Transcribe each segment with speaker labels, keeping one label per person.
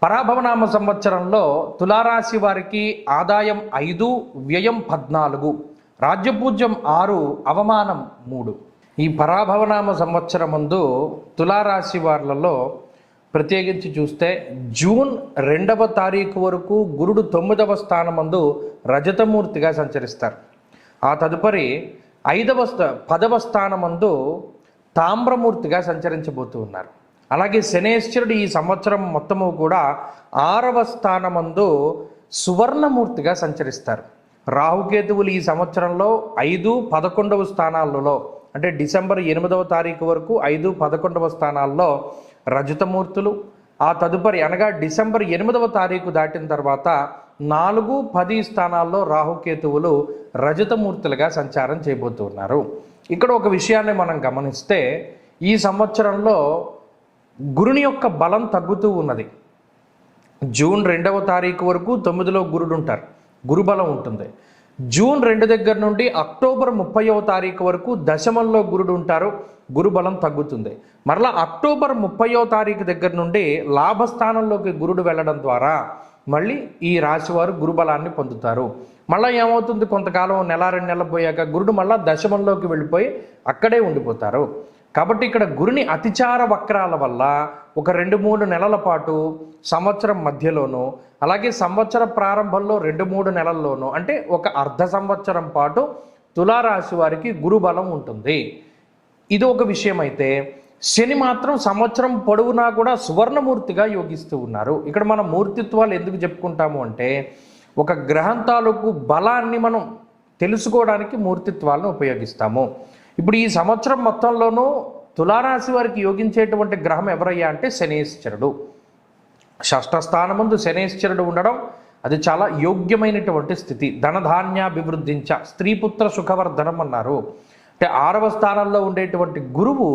Speaker 1: పరాభవనామ సంవత్సరంలో తులారాశి వారికి ఆదాయం 5, వ్యయం 14, రాజ్యపూజ్యం 6, అవమానం 3. ఈ పరాభవనామ సంవత్సరం ముందు తులారాశి వారిలో ప్రత్యేకించి చూస్తే జూన్ 2వ తారీఖు వరకు గురుడు 9వ స్థానమందు రజతమూర్తిగా సంచరిస్తారు. ఆ తదుపరి 10వ స్థానమందు తామ్రమూర్తిగా సంచరించబోతూ ఉన్నారు. అలాగే శనేశ్వరుడు ఈ సంవత్సరం మొత్తము కూడా 6వ స్థానమందు సువర్ణమూర్తిగా సంచరిస్తారు. రాహుకేతువులు ఈ సంవత్సరంలో 5, 11వ స్థానాలలో అంటే డిసెంబర్ 8వ తారీఖు వరకు 5, 11వ స్థానాల్లో రజతమూర్తులు, ఆ తదుపరి అనగా డిసెంబర్ 8వ తారీఖు దాటిన తర్వాత 4, 10 స్థానాల్లో రాహుకేతువులు రజతమూర్తులుగా సంచారం చేయబోతున్నారు. ఇక్కడ ఒక విషయాన్ని మనం గమనిస్తే ఈ సంవత్సరంలో గురుని యొక్క బలం తగ్గుతూ ఉన్నది. జూన్ 2వ తారీఖు వరకు 9లో గురుడు ఉంటారు, గురుబలం ఉంటుంది. జూన్ 2 దగ్గర నుండి అక్టోబర్ 30వ తారీఖు వరకు దశమంలో గురుడు ఉంటారు, గురుబలం తగ్గుతుంది. మరలా అక్టోబర్ 30వ తారీఖు దగ్గర నుండి లాభస్థానంలోకి గురుడు వెళ్ళడం ద్వారా మళ్ళీ ఈ రాశివారు గురుబలాన్ని పొందుతారు. మళ్ళీ ఏమవుతుంది, కొంతకాలం నెల 2 నెలలు పోయాక గురుడు మళ్ళీ దశమంలోకి వెళ్ళిపోయి అక్కడే ఉండిపోతారు. కాబట్టి ఇక్కడ గురుని అతిచార వక్రాల వల్ల ఒక 2-3 నెలల పాటు సంవత్సరం మధ్యలోనూ అలాగే సంవత్సర ప్రారంభంలో 2-3 నెలల్లోనూ అంటే ఒక అర్ధ సంవత్సరం పాటు తులారాశి వారికి గురుబలం ఉంటుంది. ఇది ఒక విషయం. అయితే శని మాత్రం సంవత్సరం పొడవునా కూడా సువర్ణమూర్తిగా యోగిస్తూ ఉన్నారు. ఇక్కడ మనం మూర్తిత్వాలు ఎందుకు చెప్పుకుంటాము అంటే ఒక గ్రహం తాలూకు బలాన్ని మనం తెలుసుకోవడానికి మూర్తిత్వాలను ఉపయోగిస్తాము. ఇప్పుడు ఈ సంవత్సరం మొత్తంలోనూ తులారాశి వారికి యోగించేటువంటి గ్రహం ఎవరయ్యా అంటే శనేశ్వరుడు. షష్ఠ స్థానమందు శనేశ్వరుడు ఉండడం అది చాలా యోగ్యమైనటువంటి స్థితి. ధనధాన్యాభివృద్ధించ స్త్రీపుత్ర సుఖవర్ధనం అన్నారు. అంటే 6వ స్థానంలో ఉండేటువంటి గురువు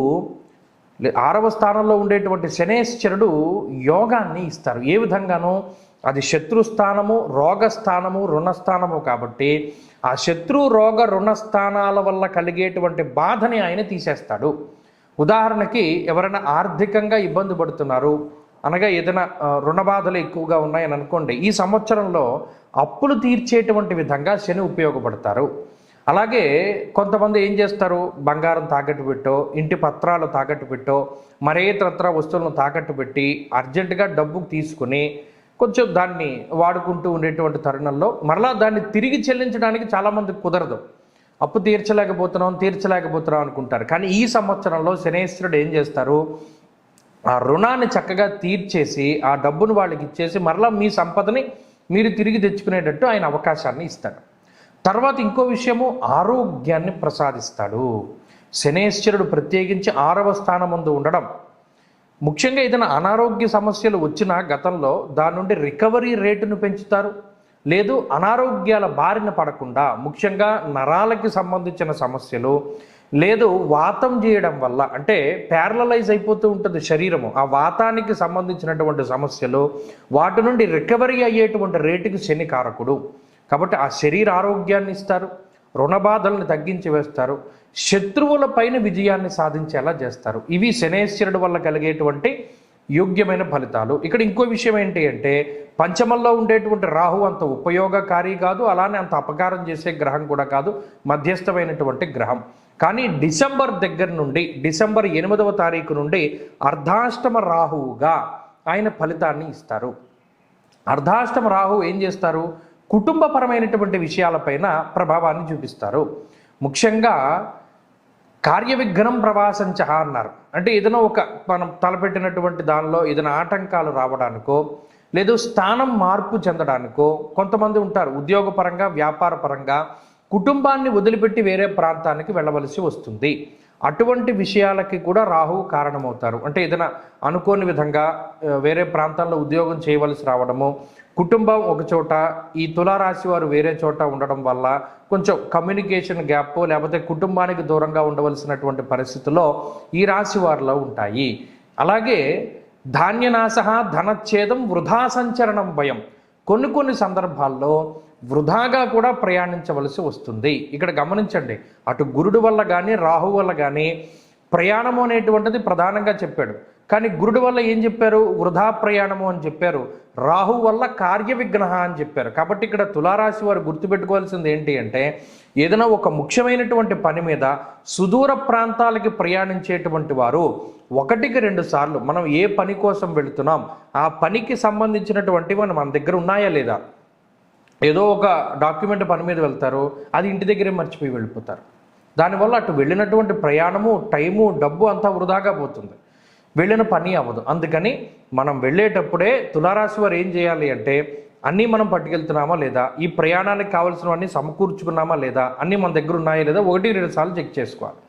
Speaker 1: 6వ స్థానంలో ఉండేటువంటి శనేశ్వరుడు యోగాన్ని ఇస్తారు. ఏ విధంగానూ అది శత్రుస్థానము, రోగస్థానము, రుణస్థానము కాబట్టి ఆ శత్రు, రోగ, రుణస్థానాల వల్ల కలిగేటువంటి బాధని ఆయన తీసేస్తాడు. ఉదాహరణకి ఎవరైనా ఆర్థికంగా ఇబ్బంది పడుతున్నారు అనగా ఏదైనా రుణ బాధలు ఎక్కువగా ఉన్నాయని అనుకోండి, ఈ సంవత్సరంలో అప్పులు తీర్చేటువంటి విధంగా శని ఉపయోగపడతారు. అలాగే కొంతమంది ఏం చేస్తారు, బంగారం తాకట్టు పెట్టో, ఇంటి పత్రాలు తాకట్టు పెట్టో, మరే తంత్ర వస్తువులను తాకట్టు పెట్టి అర్జెంటుగా డబ్బు తీసుకుని కొంచెం దాన్ని వాడుకుంటూ ఉండేటువంటి తరుణంలో మరలా దాన్ని తిరిగి చెల్లించడానికి చాలామందికి కుదరదు. అప్పు తీర్చలేకపోతున్నాం అనుకుంటారు. కానీ ఈ సంవత్సరంలో శనేశ్వరుడు ఏం చేస్తారు, ఆ రుణాన్ని చక్కగా తీర్చేసి ఆ డబ్బును వాళ్ళకి ఇచ్చేసి మరలా మీ సంపదని మీరు తిరిగి తెచ్చుకునేటట్టు ఆయన అవకాశాన్ని ఇస్తాడు. తర్వాత ఇంకో విషయము, ఆరోగ్యాన్ని ప్రసాదిస్తాడు. శనేశ్వరుడు ప్రత్యేకించి 6వ స్థానం ముందు ఉండడం, ముఖ్యంగా ఏదైనా అనారోగ్య సమస్యలు వచ్చినా గతంలో దాని నుండి రికవరీ రేటును పెంచుతారు. లేదు అనారోగ్యాల బారిన పడకుండా ముఖ్యంగా నరాలకి సంబంధించిన సమస్యలు, లేదు వాతం చేయడం వల్ల అంటే ప్యారలైజ్ అయిపోతూ ఉంటుంది శరీరము, ఆ వాతానికి సంబంధించినటువంటి సమస్యలు, వాటి నుండి రికవరీ అయ్యేటువంటి రేటుకి శని కారకుడు. కాబట్టి ఆ శరీర ఆరోగ్యాన్ని ఇస్తారు, రుణబాధలను తగ్గించి వేస్తారు, శత్రువుల పైన విజయాన్ని సాధించేలా చేస్తారు. ఇవి శనేశ్వరుడు వల్ల కలిగేటువంటి యోగ్యమైన ఫలితాలు. ఇక్కడ ఇంకో విషయం ఏంటి అంటే పంచమంలో ఉండేటువంటి రాహు అంత ఉపయోగకారి కాదు, అలానే అంత అపకారం చేసే గ్రహం కూడా కాదు, మధ్యస్థమైనటువంటి గ్రహం. కానీ డిసెంబర్ దగ్గర నుండి డిసెంబర్ 8వ తారీఖు నుండి అర్ధాష్టమ రాహువుగా ఆయన ఫలితాన్ని ఇస్తారు. అర్ధాష్టమ రాహు ఏం చేస్తారు, కుటుంబపరమైనటువంటి విషయాలపైన ప్రభావాన్ని చూపిస్తారు. ముఖ్యంగా కార్యవిఘ్నం ప్రవాసంచ అన్నారు. అంటే ఏదైనా ఒక మనం తలపెట్టినటువంటి దానిలో ఏదైనా ఆటంకాలు రావడానికో, లేదు స్థానం మార్పు చెందడానికో, కొంతమంది ఉంటారు ఉద్యోగపరంగా, వ్యాపార పరంగా కుటుంబాన్ని వదిలిపెట్టి వేరే ప్రాంతానికి వెళ్ళవలసి వస్తుంది. అటువంటి విషయాలకి కూడా రాహువు కారణమవుతారు. అంటే ఏదైనా అనుకోని విధంగా వేరే ప్రాంతాల్లో ఉద్యోగం చేయవలసి రావడము, కుటుంబం ఒక చోట, ఈ తులారాశి వారు వేరే చోట ఉండడం వల్ల కొంచెం కమ్యూనికేషన్ గ్యాప్ లేకపోతే కుటుంబానికి దూరంగా ఉండవలసినటువంటి పరిస్థితుల్లో ఈ రాశి వారిలో ఉంటాయి. అలాగే ధాన్యనాశ, ధనచ్ఛేదం, వృధా సంచరణం భయం, కొన్ని సందర్భాల్లో వృధాగా కూడా ప్రయాణించవలసి వస్తుంది. ఇక్కడ గమనించండి, అటు గురుడు వల్ల కానీ రాహు వల్ల కానీ ప్రయాణము అనేటువంటిది ప్రధానంగా చెప్పాడు. కానీ గురుడు వల్ల ఏం చెప్పారు? వృధా ప్రయాణము అని చెప్పారు. రాహు వల్ల కార్య విఘ్న అని చెప్పారు. కాబట్టి ఇక్కడ తులారాశి వారు గుర్తుపెట్టుకోవాల్సింది ఏంటి అంటే, ఏదైనా ఒక ముఖ్యమైనటువంటి పని మీద సుదూర ప్రాంతాలకి ప్రయాణించేటువంటి వారు 1-2 సార్లు మనం ఏ పని కోసం వెళుతున్నాం, ఆ పనికి సంబంధించినటువంటి మన దగ్గర ఉన్నాయా లేదా, ఏదో ఒక డాక్యుమెంట్ పని మీద వెళ్తారు, అది ఇంటి దగ్గరే మర్చిపోయి వెళ్ళిపోతారు. దానివల్ల అటు వెళ్ళినటువంటి ప్రయాణము, టైము, డబ్బు అంతా వృధాగా పోతుంది, వెళ్ళిన పని అవ్వదు. అందుకని మనం వెళ్ళేటప్పుడే తులారాశి వారు ఏం చేయాలి అంటే, అన్నీ మనం పట్టుకెళ్తున్నామా లేదా, ఈ ప్రయాణానికి కావాల్సినవన్నీ సమకూర్చుకున్నామా లేదా, అన్నీ మన దగ్గర ఉన్నాయా లేదా 1-2 సార్లు చెక్ చేసుకోవాలి.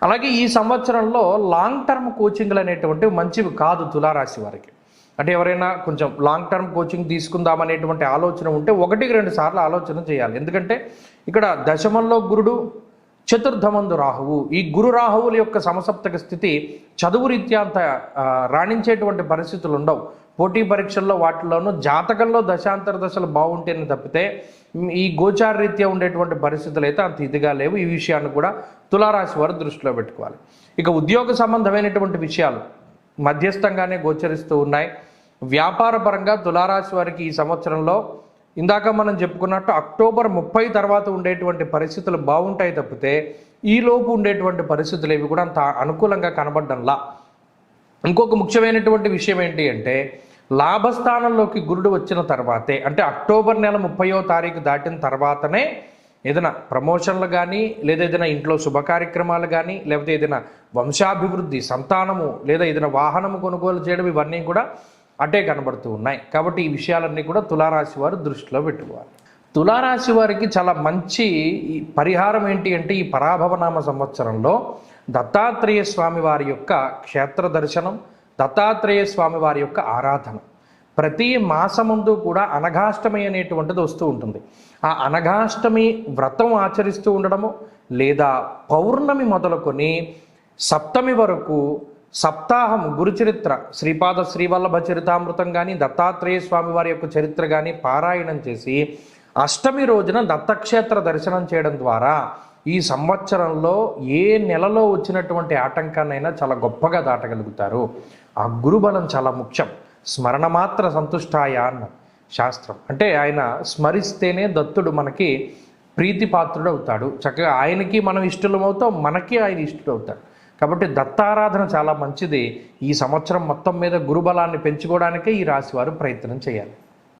Speaker 1: అలాగే ఈ సంవత్సరంలో లాంగ్ టర్మ్ కోచింగ్లు అనేటువంటివి మంచివి కాదు తులారాశి వారికి. అంటే ఎవరైనా కొంచెం లాంగ్ టర్మ్ కోచింగ్ తీసుకుందామనేటువంటి ఆలోచన ఉంటే 1-2 సార్లు ఆలోచన చేయాలి. ఎందుకంటే ఇక్కడ దశమంలో గురుడు, చతుర్థమందు రాహువు, ఈ గురు రాహువుల యొక్క సమసప్తక స్థితి చదువు రీత్యా అంత రాణించేటువంటి పరిస్థితులు ఉండవు. పోటీ పరీక్షల్లో వాటిలోనూ జాతకంలో దశాంతర దశలు బాగుంటేనే తప్పితే ఈ గోచార రీత్యా ఉండేటువంటి పరిస్థితులు అయితే అంత ఇదిగా లేవు. ఈ విషయాన్ని కూడా తులారాశి వారు దృష్టిలో పెట్టుకోవాలి. ఇక ఉద్యోగ సంబంధమైనటువంటి విషయాలు మధ్యస్థంగానే గోచరిస్తూ ఉన్నాయి. వ్యాపార పరంగా తులారాశి వారికి ఈ సంవత్సరంలో ఇందాక మనం చెప్పుకున్నట్టు అక్టోబర్ 30 తర్వాత ఉండేటువంటి పరిస్థితులు బాగుంటాయి తప్పితే ఈలోపు ఉండేటువంటి పరిస్థితులు ఏవి కూడా అంత అనుకూలంగా కనబడ్డంలా. ఇంకొక ముఖ్యమైనటువంటి విషయం ఏంటి అంటే, లాభస్థానంలోకి గురుడు వచ్చిన తర్వాతే, అంటే అక్టోబర్ నెల 30వ తారీఖు దాటిన తర్వాతనే ఏదైనా ప్రమోషన్లు కానీ, లేదా ఏదైనా ఇంట్లో శుభకార్యక్రమాలు కానీ, లేకపోతే ఏదైనా వంశాభివృద్ధి, సంతానము, లేదా ఏదైనా వాహనము కొనుగోలు చేయడం, ఇవన్నీ కూడా అటే కనబడుతూ ఉన్నాయి. కాబట్టి ఈ విషయాలన్నీ కూడా తులారాశి వారు దృష్టిలో పెట్టుకోవాలి. తులారాశి వారికి చాలా మంచి పరిహారం ఏంటి అంటే, ఈ పరాభవనామ సంవత్సరంలో దత్తాత్రేయ స్వామి వారి యొక్క క్షేత్ర దర్శనం, దత్తాత్రేయ స్వామి వారి యొక్క ఆరాధన. ప్రతి మాసముందు కూడా అనఘాష్టమి అనేటువంటిది వస్తూ ఉంటుంది. ఆ అనఘాష్టమి వ్రతం ఆచరిస్తూ ఉండడము, లేదా పౌర్ణమి మొదలుకొని సప్తమి వరకు సప్తాహం గురుచరిత్ర, శ్రీపాద శ్రీవల్లభ చరితామృతం కానీ, దత్తాత్రేయ స్వామి వారి యొక్క చరిత్ర కానీ పారాయణం చేసి అష్టమి రోజున దత్తక్షేత్ర దర్శనం చేయడం ద్వారా ఈ సంవత్సరంలో ఏ నెలలో వచ్చినటువంటి ఆటంకాన్నైనా చాలా గొప్పగా దాటగలుగుతారు. ఆ గురుబలం చాలా ముఖ్యం. స్మరణ మాత్ర సంతుష్టాయ అన్న శాస్త్రం. అంటే ఆయన స్మరిస్తేనే దత్తుడు మనకి ప్రీతిపాత్రుడు అవుతాడు. చక్కగా ఆయనకి మనం ఇష్టలమవుతాం, మనకి ఆయన ఇష్టడు అవుతాడు. కాబట్టి దత్తారాధన చాలా మంచిది. ఈ సంవత్సరం మొత్తం మీద గురుబలాన్ని పెంచుకోవడానికే ఈ రాశి వారు ప్రయత్నం చేయాలి.